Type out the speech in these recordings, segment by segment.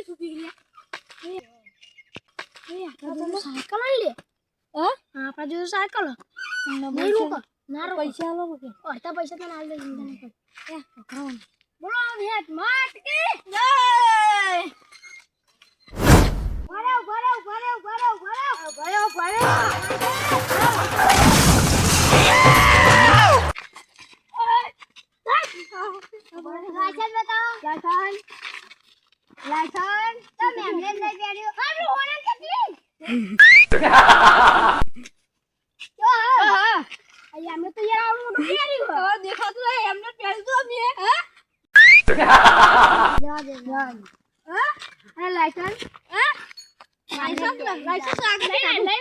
કેટલી સુપી ગયા એ સાયકલ લઈ લે હા આપણા જો સાયકલ નહીં રોકો ના રોકો પૈસા આલો કે અડધા પૈસા તો ના લે ચિંતા ન કર એ પકડો બોલો વેટ માટ કી જય લાયસન તમે એમને લઈ બેઠ્યો આટલું ઓને કેટલી હા અમે તો યાર આવડું પહેર્યું તો દેખાતું નહીં એમને પહેર્યું તો અમે હા જા દે જા હા અને લાયસન હા લાયસન આગ લઈ લે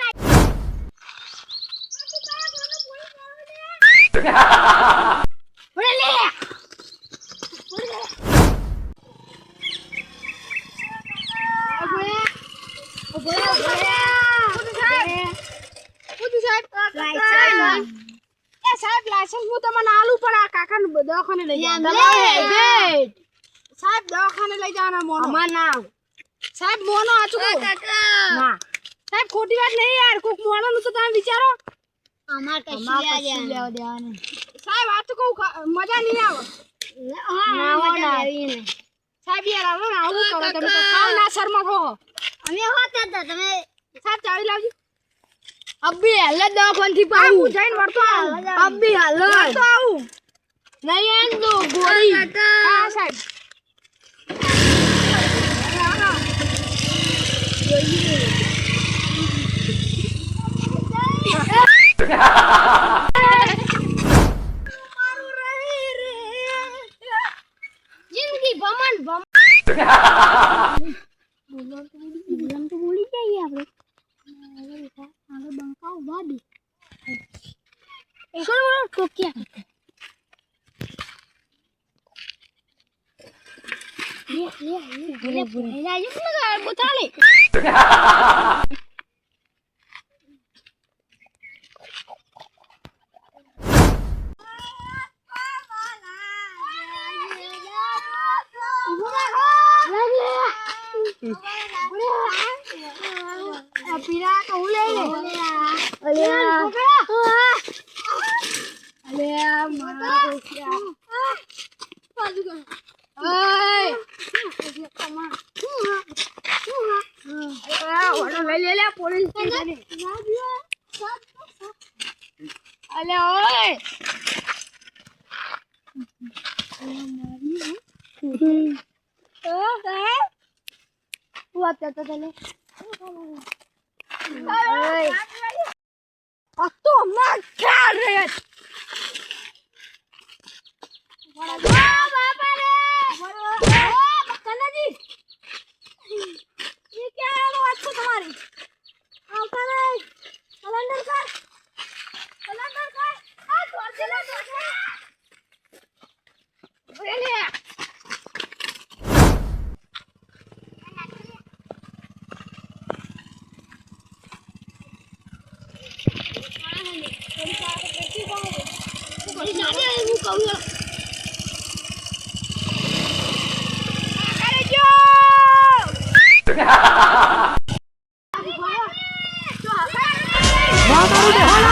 બોલે લે લાયસન્સ હું તમને આલુ પણ આ કાકાને દવાખાને લઈ જાવ સાહેબ દવાખાને લઈ જવાના મોનો અમાર ના સાહેબ મોનો આચુકો ના સાહેબ ખોટી વાત નહીં યાર કોક મોનો નું તો તમે વિચારો અમાર કશું લેવા દેવાનું સાહેબ આ તો કહું મજા નહીં આવે ના મજા લેવી નહીં સાહેબ યાર આવો ને આવું કરો તમે તો ખાવ ના શર્મા ખો અમે હોત હતા તમે સાહેબ ચાવી લાવજો અબ્બી હાલ દવાખાન થી પાઉં જઈને વળતો અબ્બી હાલ તો આવું નહીં આન દો ગોળી હા સાહેબ જિંદગી ભમણ ભમણ તો બોલી જઈએ આપણે આગળ બંકાઓ બાદી શું બોલો ટોકિયા લે જાજો ને બોતાલે પીરા તો લે લે અલે મારા કોસિયા બાજુ કર ઓય કમા ઓડો લઈ લે પોલીસ અલે ઓય વાત કરતો તને તો ના ખ્યાલ રે બાપા રે કનાજી ये क्या है वो आपको तुम्हारी આવતા નહીં કલેન્ડર કર આ છોડ દે ઓરે લે Wow,